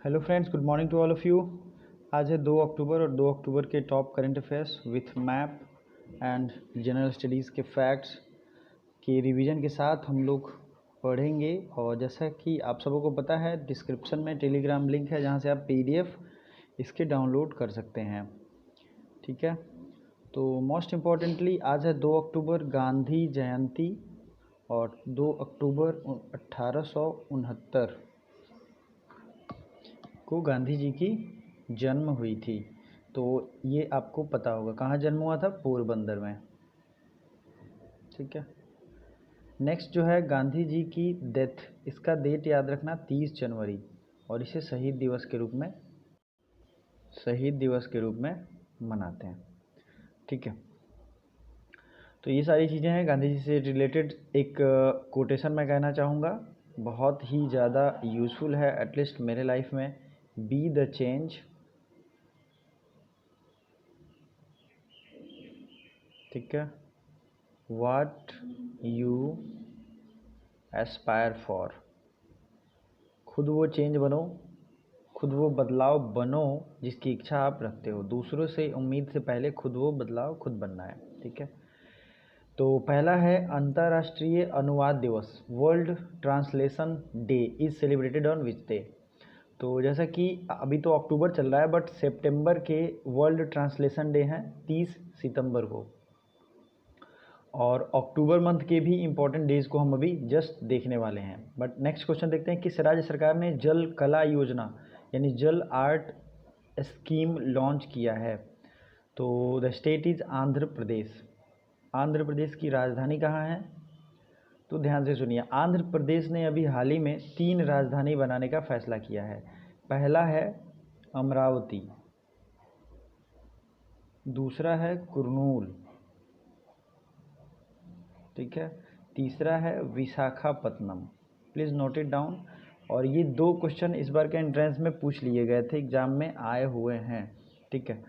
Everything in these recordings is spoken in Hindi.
Hello friends, good morning to all of you. आज है 2 अक्टूबर और 2 अक्टूबर के top current affairs with map and general studies के फैक्ट्स के रिवीजन के साथ हम लोग पढ़ेंगे। और जैसा कि आप सबों को पता है, डिस्क्रिप्शन में टेलीग्राम लिंक है जहां से आप पीडीएफ इसके डाउनलोड कर सकते हैं। ठीक है, तो मोस्ट इम्पॉर्टेंटली आज है 2 अक्टूबर गांधी जयंती और 2 अक्टूबर 1869 को गांधी जी की जन्म हुई थी। तो ये आपको पता होगा कहाँ जन्म हुआ था, पोरबंदर में। ठीक है, नेक्स्ट जो है गांधी जी की डेथ, इसका डेट याद रखना 30 जनवरी, और इसे शहीद दिवस के रूप में मनाते हैं। ठीक है, तो ये सारी चीज़ें हैं गांधी जी से रिलेटेड। एक कोटेशन मैं कहना चाहूँगा, बहुत ही ज़्यादा यूज़फुल है एटलीस्ट मेरे लाइफ में। बी द चेंज, ठीक है, व्हाट यू एस्पायर फॉर। खुद वो चेंज बनो, खुद वो बदलाव बनो जिसकी इच्छा आप रखते हो। दूसरों से उम्मीद से पहले खुद वो बदलाव खुद बनना है। ठीक है, तो पहला है अंतर्राष्ट्रीय अनुवाद दिवस, world translation day is celebrated on which day. तो जैसा कि अभी तो अक्टूबर चल रहा है, बट सितंबर के वर्ल्ड ट्रांसलेशन डे हैं 30 सितंबर को। और अक्टूबर मंथ के भी इम्पोर्टेंट डेज को हम अभी जस्ट देखने वाले हैं। बट नेक्स्ट क्वेश्चन देखते हैं, किस राज्य सरकार ने जल कला योजना यानी जल आर्ट स्कीम लॉन्च किया है। तो the state is Andhra Pradesh. Andhra Pradesh की राजधानी कहाँ है, तो ध्यान से सुनिए। आंध्र प्रदेश ने अभी हाल ही में 3 राजधानी बनाने का फैसला किया है। पहला है अमरावती, दूसरा है कुर्नूल, ठीक है, तीसरा है Visakhapatnam. Please note it down. और ये 2 क्वेश्चन इस बार के एंट्रेंस में पूछ लिए गए थे, एग्ज़ाम में आए हुए हैं। ठीक है,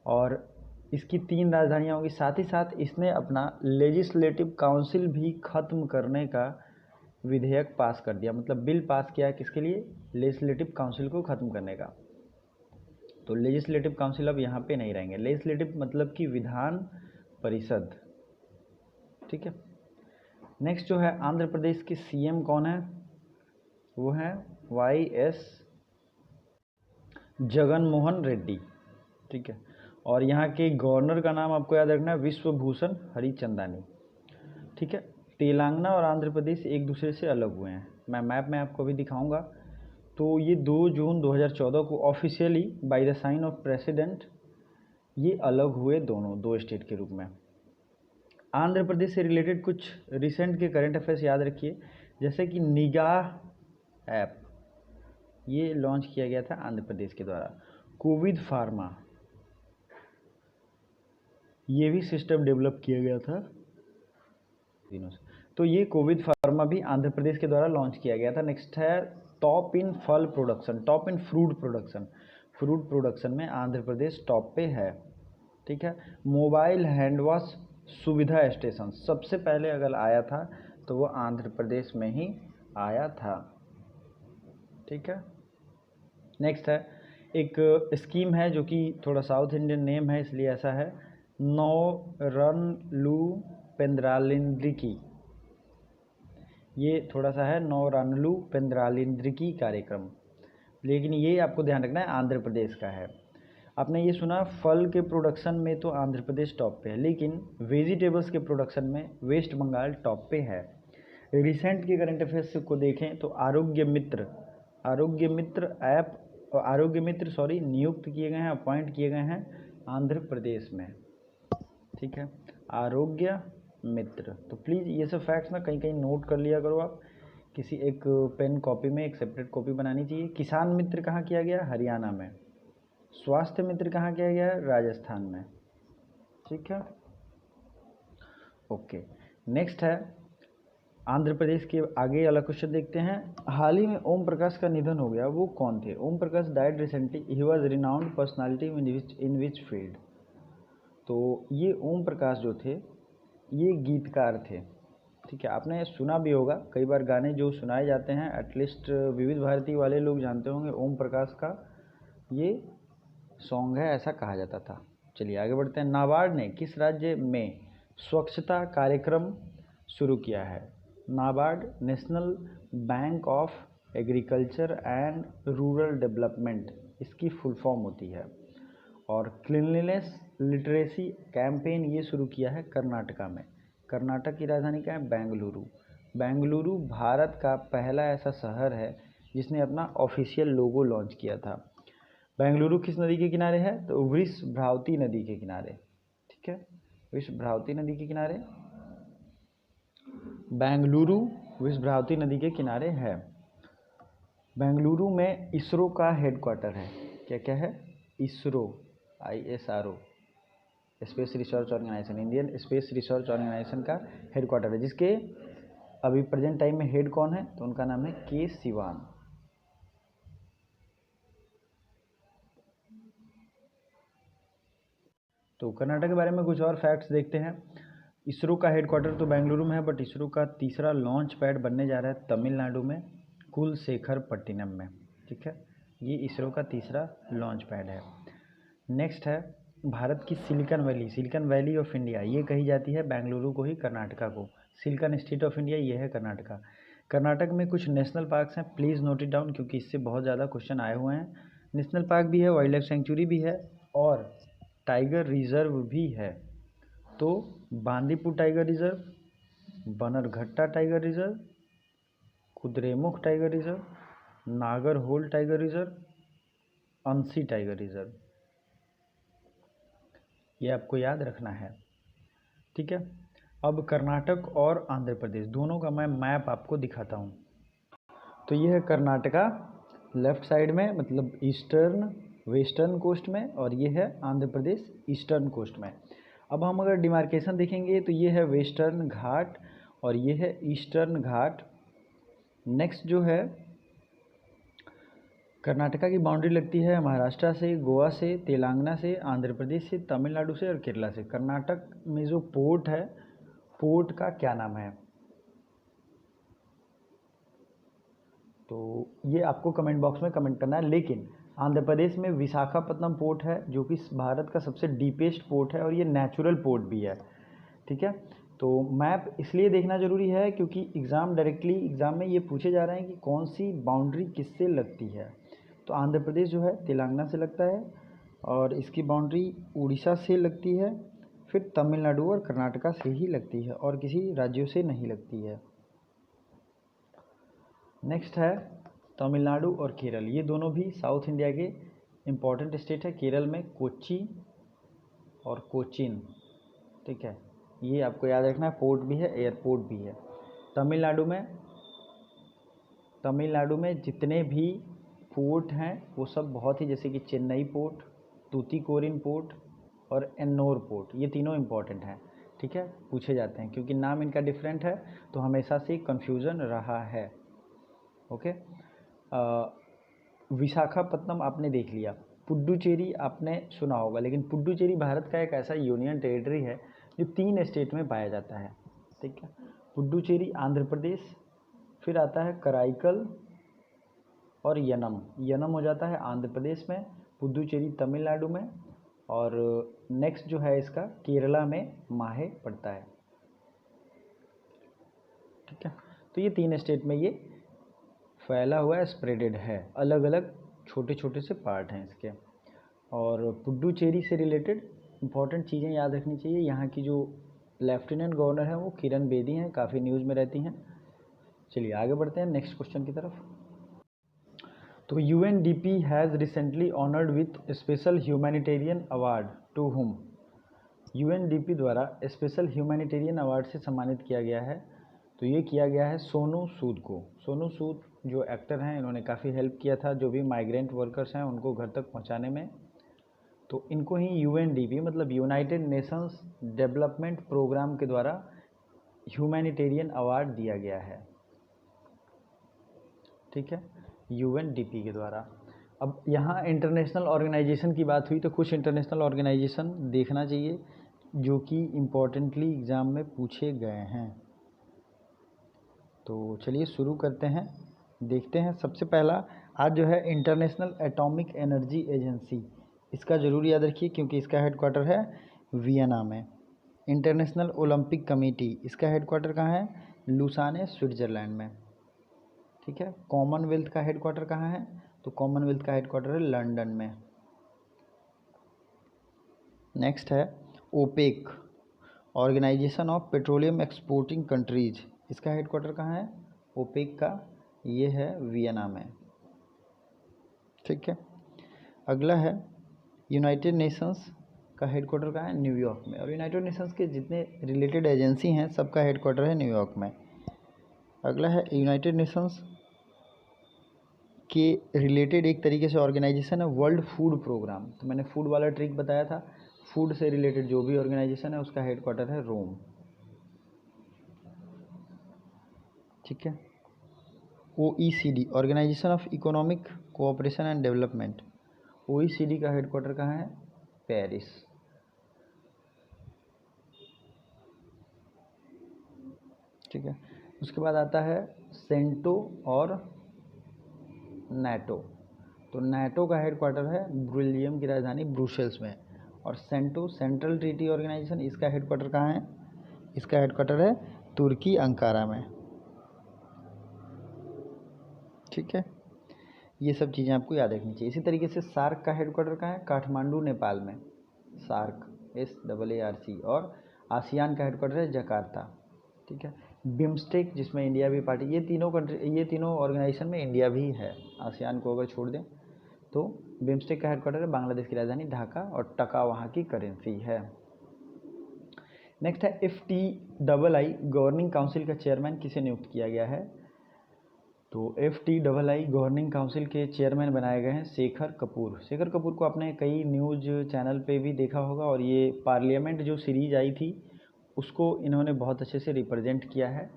और इसकी 3 राजधानियाँ होंगी। साथ ही साथ इसने अपना लेजिस्लेटिव काउंसिल भी ख़त्म करने का विधेयक पास कर दिया, मतलब बिल पास किया किसके लिए, लेजिस्लेटिव काउंसिल को ख़त्म करने का। तो लेजिस्लेटिव काउंसिल अब यहाँ पे नहीं रहेंगे। लेजिस्लेटिव मतलब कि विधान परिषद। ठीक है, नेक्स्ट जो है आंध्र प्रदेश के सीएम कौन है, वो है YS जगन मोहन रेड्डी। ठीक है, और यहाँ के गवर्नर का नाम आपको याद रखना है, विश्वभूषण हरिचंदानी। ठीक है, तेलंगाना और आंध्र प्रदेश एक दूसरे से अलग हुए हैं, मैं मैप में आपको अभी दिखाऊंगा। तो ये 2 जून 2014 को officially by the sign off president ये अलग हुए, दोनों 2 स्टेट के रूप में। आंध्र प्रदेश से रिलेटेड कुछ रिसेंट के करंट अफेयर्स याद रखिए, जैसे कि निगाह ऐप ये लॉन्च किया गया था आंध्र प्रदेश के द्वारा। कोविड फार्मा ये भी सिस्टम डेवलप किया गया था दिनों से। तो ये कोविड फार्मा भी आंध्र प्रदेश के द्वारा लॉन्च किया गया था। नेक्स्ट है टॉप इन फल production, top in fruit production. Fruit production में आंध्र प्रदेश टॉप पे है। ठीक है, मोबाइल हैंड वॉश सुविधा स्टेशन सबसे पहले अगर आया था तो वो आंध्र प्रदेश में ही आया था। ठीक है, नेक्स्ट है एक स्कीम है जो कि थोड़ा साउथ इंडियन नेम है इसलिए ऐसा है, नो रन लू पेंद्रालिंद्रिकी। ये थोड़ा सा है नो रन लू पेंद्रालिंद्रिकी कार्यक्रम, लेकिन ये आपको ध्यान रखना है आंध्र प्रदेश का है। आपने ये सुना फल के प्रोडक्शन में तो आंध्र प्रदेश टॉप पे है, लेकिन वेजिटेबल्स के प्रोडक्शन में वेस्ट बंगाल टॉप पे है। रिसेंट के करंट अफेयर्स को देखें तो आरोग्य मित्र ऐप और आरोग्य मित्र नियुक्त किए गए हैं, अपॉइंट किए गए हैं आंध्र प्रदेश में। ठीक है, आरोग्य मित्र। तो प्लीज़ ये सब फैक्ट्स ना कहीं कहीं नोट कर लिया करो आप, किसी एक पेन कॉपी में एक सेपरेट कॉपी बनानी चाहिए। किसान मित्र कहाँ किया गया, हरियाणा में। स्वास्थ्य मित्र कहाँ किया गया है, राजस्थान में। ठीक है, ओके, नेक्स्ट है आंध्र प्रदेश के आगे वाला क्वेश्चन देखते हैं। हाल ही में ओम प्रकाश का निधन हो गया, वो कौन थे। Om Prakash died recently, he was renowned personality in which field. तो ये ओम प्रकाश जो थे ये गीतकार थे। ठीक है, आपने सुना भी होगा कई बार गाने जो सुनाए जाते हैं, एटलीस्ट विविध भारती वाले लोग जानते होंगे, ओम प्रकाश का ये सॉन्ग है, ऐसा कहा जाता था। चलिए आगे बढ़ते हैं। नाबार्ड ने किस राज्य में स्वच्छता कार्यक्रम शुरू किया है? NABARD national bank of agriculture and rural development, इसकी फुल फॉर्म होती है। और क्लीनलीनेस लिटरेसी कैंपेन ये शुरू किया है कर्नाटका में। कर्नाटक की राजधानी क्या है? बेंगलुरु। बेंगलुरु भारत का पहला ऐसा शहर है जिसने अपना ऑफिशियल लोगो लॉन्च किया था। बेंगलुरु किस नदी के किनारे है? तो वृषभ्रावती नदी के किनारे। ठीक है, वृषभ्रावती नदी के किनारे बेंगलुरु वृषभ्रावती नदी के किनारे है। बेंगलुरु में इसरो का हेडक्वार्टर है। क्या क्या है? ISRO, ISRO, space research organisation, Indian space research organisation का हेडक्वार्टर है, जिसके अभी प्रेजेंट टाइम में हेड कौन है? तो उनका नाम है के सिवान। तो कर्नाटक के बारे में कुछ और फैक्ट्स देखते हैं। इसरो का हेडक्वार्टर तो बेंगलुरु में है, बट इसरो का तीसरा लॉन्च पैड बनने जा रहा है तमिलनाडु में, कुलशेखरपट्टिनम में। ठीक है, ये इसरो का तीसरा लॉन्च पैड है। नेक्स्ट है भारत की silicon valley, silicon valley of India, ये कही जाती है बेंगलुरु को ही, कर्नाटका को। सिलिकॉन स्टेट ऑफ इंडिया ये है कर्नाटका। कर्नाटक में कुछ नेशनल पार्क्स हैं, प्लीज़ नोट इट डाउन, क्योंकि इससे बहुत ज़्यादा क्वेश्चन आए हुए हैं। नेशनल पार्क भी है, वाइल्ड लाइफ सेंचुरी भी है, और टाइगर रिजर्व भी है। तो Bandipur tiger reserve, Bannerghatta tiger reserve, Kudremukh tiger reserve, Nagarhole tiger reserve, Anshi tiger reserve, ये आपको याद रखना है। ठीक है, अब कर्नाटक और आंध्र प्रदेश दोनों का मैं मैप आपको दिखाता हूँ। तो ये है कर्नाटका लेफ्ट साइड में, मतलब ईस्टर्न वेस्टर्न कोस्ट में, और ये है आंध्र प्रदेश ईस्टर्न कोस्ट में। अब हम अगर डिमार्केशन देखेंगे तो ये है वेस्टर्न घाट और ये है ईस्टर्न घाट। नेक्स्ट जो है कर्नाटका की बाउंड्री लगती है महाराष्ट्र से, गोवा से, तेलंगाना से, आंध्र प्रदेश से, तमिलनाडु से और केरला से। कर्नाटक में जो पोर्ट है, पोर्ट का क्या नाम है? तो ये आपको कमेंट बॉक्स में कमेंट करना है। लेकिन आंध्र प्रदेश में विशाखापत्तनम पोर्ट है, जो कि भारत का सबसे डीपेस्ट पोर्ट है और ये नेचुरल पोर्ट भी है। ठीक है, तो मैप इसलिए देखना ज़रूरी है क्योंकि डायरेक्टली एग्ज़ाम में ये पूछे जा रहे हैं कि कौन सी बाउंड्री किससे लगती है। तो आंध्र प्रदेश जो है तेलंगाना से लगता है और इसकी बाउंड्री उड़ीसा से लगती है, फिर तमिलनाडु और कर्नाटका से ही लगती है और किसी राज्यों से नहीं लगती है। नेक्स्ट है तमिलनाडु और केरल, ये दोनों भी साउथ इंडिया के इम्पॉर्टेंट स्टेट है। केरल में कोच्चि और कोचीन। ठीक है, ये आपको याद रखना है, पोर्ट भी है, एयरपोर्ट भी है। तमिलनाडु में जितने भी पोर्ट हैं वो सब बहुत ही, जैसे कि चेन्नई पोर्ट, तूतीकोरिन पोर्ट और एन्नोर पोर्ट, ये तीनों इम्पॉर्टेंट हैं। ठीक है, पूछे जाते हैं क्योंकि नाम इनका डिफरेंट है, तो हमेशा से कन्फ्यूज़न रहा है। ओके, विशाखापत्तनम आपने देख लिया। पुडुचेरी आपने सुना होगा, लेकिन पुडुचेरी भारत का एक ऐसा यूनियन टेरिटरी है जो 3 स्टेट में पाया जाता है। ठीक है, पुडुचेरी आंध्र प्रदेश, फिर आता है कराईकल और यनम। यनम हो जाता है आंध्र प्रदेश में, पुडुचेरी तमिलनाडु में, और नेक्स्ट जो है इसका केरला में माहे पड़ता है। ठीक है, तो ये 3 स्टेट में ये फैला हुआ है, स्प्रेडेड है, अलग अलग छोटे छोटे से पार्ट हैं इसके। और पुडुचेरी से रिलेटेड इंपॉर्टेंट चीज़ें याद रखनी चाहिए। यहाँ की जो लेफ्टिनेंट गवर्नर हैं वो किरण बेदी हैं, काफ़ी न्यूज़ में रहती हैं। चलिए आगे बढ़ते हैं नेक्स्ट क्वेश्चन की तरफ। तो UNDP has recently honoured with special humanitarian award to whom. UNDP द्वारा स्पेशल ह्यूमैनिटेरियन अवार्ड से सम्मानित किया गया है, तो ये किया गया है सोनू सूद को। सोनू सूद जो एक्टर हैं, इन्होंने काफ़ी हेल्प किया था जो भी माइग्रेंट वर्कर्स हैं उनको घर तक पहुंचाने में, तो इनको ही UNDP मतलब यूनाइटेड नेशंस डेवलपमेंट प्रोग्राम के द्वारा ह्यूमैनिटेरियन अवार्ड दिया गया है। ठीक है, UNDP के द्वारा। अब यहाँ इंटरनेशनल ऑर्गेनाइजेशन की बात हुई, तो कुछ इंटरनेशनल ऑर्गेनाइजेशन देखना चाहिए जो कि इम्पोर्टेंटली एग्ज़ाम में पूछे गए हैं। तो चलिए शुरू करते हैं, देखते हैं। सबसे पहला आज जो है इंटरनेशनल एटॉमिक एनर्जी एजेंसी, इसका ज़रूर याद रखिए क्योंकि इसका हेडक्वार्टर है वियना में। इंटरनेशनल ओलंपिक कमेटी, इसका हेडक्वार्टर कहाँ है? लुसाने, स्विट्ज़रलैंड में। ठीक है। कॉमनवेल्थ का हेडक्वार्टर कहाँ है? तो कॉमनवेल्थ का हेडक्वार्टर है लंदन में। नेक्स्ट है OPEC, organisation of petroleum exporting countries, इसका हेडक्वार्टर कहाँ है? ओपेक का ये है वियना में। ठीक है। अगला है यूनाइटेड नेशंस का हेडक्वार्टर कहाँ है? न्यूयॉर्क में। और यूनाइटेड नेशंस के जितने रिलेटेड एजेंसी हैं सबका हेडक्वार्टर है न्यूयॉर्क में। अगला है यूनाइटेड नेशंस के रिलेटेड एक तरीके से ऑर्गेनाइजेशन है वर्ल्ड फूड प्रोग्राम। तो मैंने फूड वाला ट्रिक बताया था, फूड से रिलेटेड जो भी ऑर्गेनाइजेशन है उसका हेडक्वार्टर है रोम। ठीक है। OECD, organisation of economic cooperation and development, OECD का हेडक्वार्टर कहाँ है? पेरिस। ठीक है। उसके बाद आता है सेंटो और नाटो। तो नाटो का हेडक्वार्टर है बेल्जियम की राजधानी ब्रुसेल्स में। और सेंटो, सेंट्रल ट्रीटी ऑर्गेनाइजेशन, इसका हेडक्वार्टर कहाँ है? इसका हेडक्वार्टर है तुर्की अंकारा में। ठीक है। ये सब चीज़ें आपको याद रखनी चाहिए। इसी तरीके से सार्क का हेडक्वार्टर कहाँ है? काठमांडू, नेपाल में। SAARC, SAARC। और आसियान का हेडक्वार्टर है जकार्ता। ठीक है। बिम्स्टेक, जिसमें इंडिया भी पार्टी, ये तीनों कंट्री, ये तीनों ऑर्गेनाइजेशन में इंडिया भी है। आसियान को अगर छोड़ दें तो बिम्स्टेक का हेडक्वार्टर है बांग्लादेश की राजधानी ढाका, और टका वहाँ की करेंसी है। नेक्स्ट है FTII, गवर्निंग काउंसिल का चेयरमैन किसे नियुक्त किया गया है? तो FTII गवर्निंग काउंसिल के चेयरमैन बनाए गए हैं शेखर कपूर। शेखर कपूर को आपने कई न्यूज़ चैनल पे भी देखा होगा, और ये पार्लियामेंट जो सीरीज आई थी उसको इन्होंने बहुत अच्छे से रिप्रेजेंट किया है।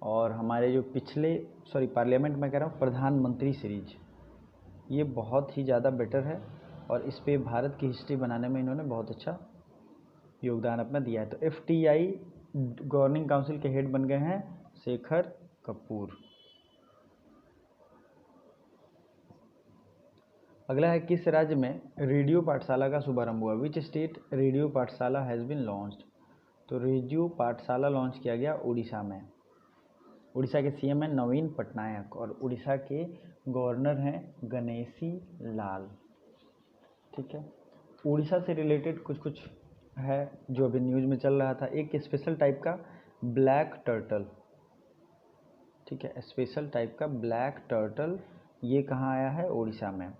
और हमारे जो पिछले, पार्लियामेंट में कह रहा हूँ, प्रधानमंत्री सीरीज, ये बहुत ही ज़्यादा बेटर है, और इस पे भारत की हिस्ट्री बनाने में इन्होंने बहुत अच्छा योगदान अपना दिया है। तो FTI गवर्निंग काउंसिल के हेड बन गए हैं शेखर कपूर। अगला है किस राज्य में रेडियो पाठशाला का शुभारंभ हुआ? विच स्टेट रेडियो पाठशाला हैज़ बीन लॉन्च्ड? तो रेडियो पाठशाला लॉन्च किया गया उड़ीसा में। उड़ीसा के CM हैं नवीन पटनायक, और उड़ीसा के गवर्नर हैं गणेशी लाल। ठीक है। उड़ीसा से रिलेटेड कुछ कुछ है जो अभी न्यूज़ में चल रहा था। एक स्पेशल टाइप का ब्लैक टर्टल, ठीक है, स्पेशल टाइप का ब्लैक टर्टल, ये कहाँ आया है? उड़ीसा में।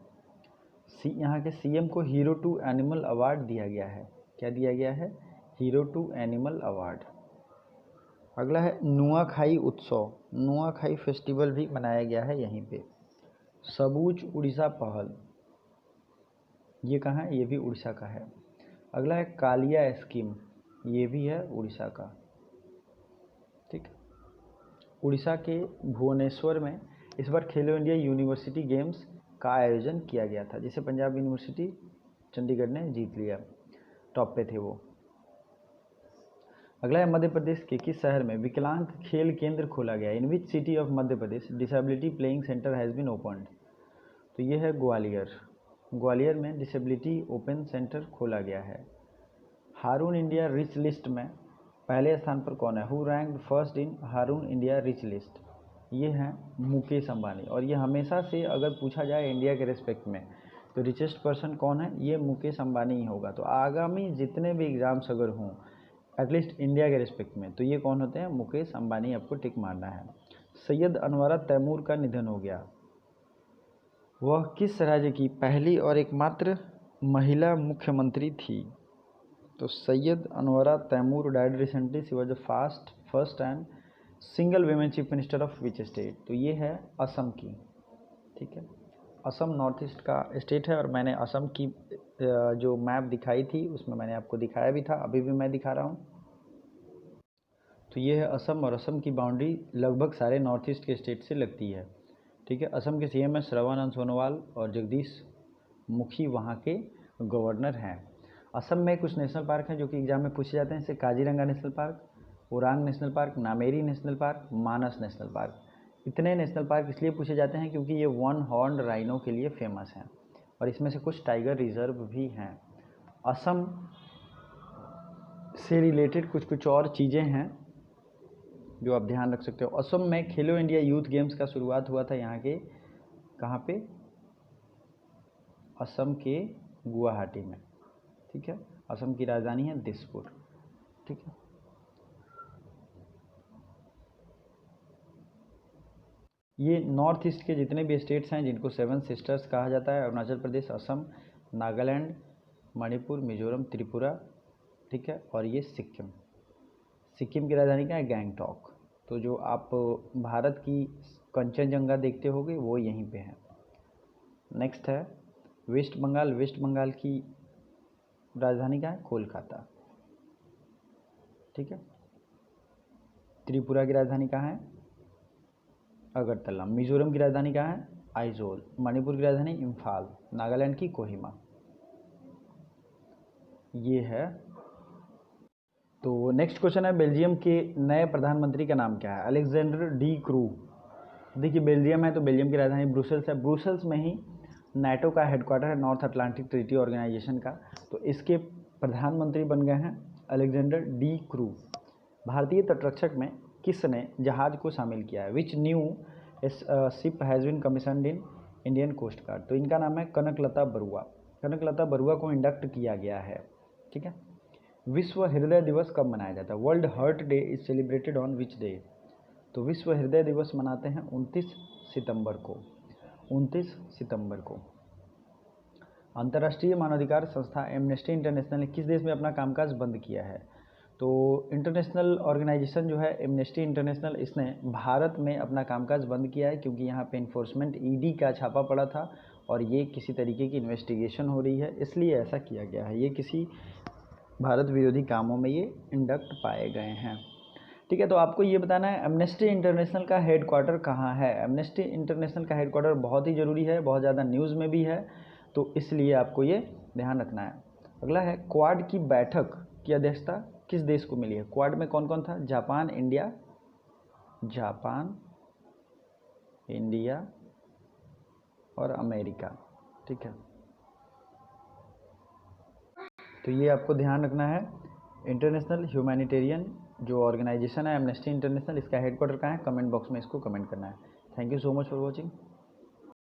यहाँ के CM को हीरो टू एनिमल अवार्ड दिया गया है। क्या दिया गया है? Hero to animal award. अगला है नुआखाई उत्सव, नुआखाई फेस्टिवल भी मनाया गया है यहीं पे। सबूज उड़ीसा पहल, ये कहाँ है? ये भी उड़ीसा का है। अगला है कालिया स्कीम, ये भी है उड़ीसा का। ठीक। उड़ीसा के भुवनेश्वर में इस बार खेलो इंडिया यूनिवर्सिटी गेम्स का आयोजन किया गया था, जिसे पंजाब यूनिवर्सिटी चंडीगढ़ ने जीत लिया, टॉप पे थे वो। अगला है मध्य प्रदेश के किस शहर में विकलांग खेल केंद्र खोला गया? In which city of Madhya Pradesh disability playing centre has been opened? तो ये है ग्वालियर। ग्वालियर में डिसेबिलिटी ओपन सेंटर खोला गया है। हारून इंडिया रिच लिस्ट में पहले स्थान पर कौन है? Who ranked first in Hurun India rich list? ये हैं मुकेश अंबानी। और ये हमेशा से अगर पूछा जाए इंडिया के रेस्पेक्ट में तो रिचेस्ट पर्सन कौन है? ये मुकेश अंबानी ही होगा। तो आगामी जितने भी एग्ज़ाम्स अगर हों एटलीस्ट इंडिया के रिस्पेक्ट में, तो ये कौन होते हैं? मुकेश अंबानी, आपको टिक मारना है। सैयद अनवरा तैमूर का निधन हो गया। वह किस राज्य की पहली और एकमात्र महिला मुख्यमंत्री थी? तो Syeda Anwara Taimur died recently, she was the first and single women chief minister of which state? तो ये है असम की। ठीक है। असम नॉर्थ ईस्ट का स्टेट है, और मैंने असम की जो मैप दिखाई थी उसमें मैंने आपको दिखाया भी था, अभी भी मैं दिखा रहा हूँ। तो ये है असम, और असम की बाउंड्री लगभग सारे नॉर्थ ईस्ट के स्टेट से लगती है। ठीक है। असम के CM है सर्बानंद सोनोवाल, और जगदीश मुखी वहाँ के गवर्नर हैं। असम में कुछ नेशनल पार्क हैं जो कि एग्जाम में पूछे जाते हैं, जैसे Kaziranga national park, Orang national park, Nameri national park, Manas national park. इतने नेशनल पार्क इसलिए पूछे जाते हैं क्योंकि ये वन हॉर्न राइनो के लिए फेमस हैं और इसमें से कुछ टाइगर रिजर्व भी हैं। असम से रिलेटेड कुछ कुछ और चीज़ें हैं जो आप ध्यान रख सकते हो। असम में खेलो इंडिया यूथ गेम्स का शुरुआत हुआ था यहाँ के, कहाँ पे? असम के गुवाहाटी में, ठीक है। असम की राजधानी है दिसपुर, ठीक है। ये नॉर्थ ईस्ट के जितने भी स्टेट्स हैं जिनको 7 सिस्टर्स कहा जाता है, अरुणाचल प्रदेश, असम, नागालैंड, मणिपुर, मिजोरम, त्रिपुरा, ठीक है, और ये सिक्किम। सिक्किम की राजधानी क्या है? गैंगटॉक। तो जो आप भारत की कंचनजंगा देखते होगे वो यहीं पे है। नेक्स्ट है वेस्ट बंगाल। वेस्ट बंगाल की राजधानी क्या है? कोलकाता, ठीक है। त्रिपुरा की राजधानी कहाँ है? अगरतला। मिजोरम की राजधानी कहाँ है? आइजोल। मणिपुर की राजधानी इम्फाल। नागालैंड की कोहिमा। ये है। तो नेक्स्ट क्वेश्चन है बेल्जियम के नए प्रधानमंत्री का नाम क्या है? Alexander D crew. देखिए बेल्जियम है तो बेल्जियम की राजधानी ब्रुसेल्स है। ब्रुसेल्स में ही नाटो का हेडक्वार्टर है, नॉर्थ अटलांटिक ट्रीटी ऑर्गेनाइजेशन का। तो इसके प्रधानमंत्री बन गए हैं अलेक्जेंडर डी क्रू। भारतीय तटरक्षक में किसने जहाज को शामिल किया है? Which new ship has been commissioned in Indian coast guard. तो इनका नाम है कनकलता बरुआ। कनकलता बरुआ को इंडक्ट किया गया है, ठीक है। विश्व हृदय दिवस कब मनाया जाता है? World heart day is celebrated on which day. तो विश्व हृदय दिवस मनाते हैं 29 सितंबर को। 29 सितंबर को। अंतर्राष्ट्रीय मानवाधिकार संस्था एमनेस्टी इंटरनेशनल ने किस देश में अपना कामकाज बंद किया है? तो इंटरनेशनल ऑर्गेनाइजेशन जो है एमनेस्टी इंटरनेशनल, इसने भारत में अपना कामकाज बंद किया है क्योंकि यहाँ पे इन्फोर्समेंट ईडी का छापा पड़ा था और ये किसी तरीके की इन्वेस्टिगेशन हो रही है, इसलिए ऐसा किया गया है। ये किसी भारत विरोधी कामों में ये इंडक्ट पाए गए हैं, ठीक है। तो आपको ये बताना है एमनेस्टी इंटरनेशनल का हेडक्वार्टर कहाँ है। एमनेस्टी इंटरनेशनल का हेडक्वार्टर बहुत ही ज़रूरी है, बहुत ज़्यादा न्यूज़ में भी है, तो इसलिए आपको ये ध्यान रखना है। अगला है क्वाड की बैठक की अध्यक्षता किस देश को मिली है? क्वाड में कौन कौन था? जापान, इंडिया और अमेरिका, ठीक है। तो ये आपको ध्यान रखना है। इंटरनेशनल ह्यूमैनिटेरियन जो ऑर्गेनाइजेशन है एमनेस्टी इंटरनेशनल, इसका हेडक्वार्टर कहाँ है? कमेंट बॉक्स में इसको कमेंट करना है। Thank you so much for watching.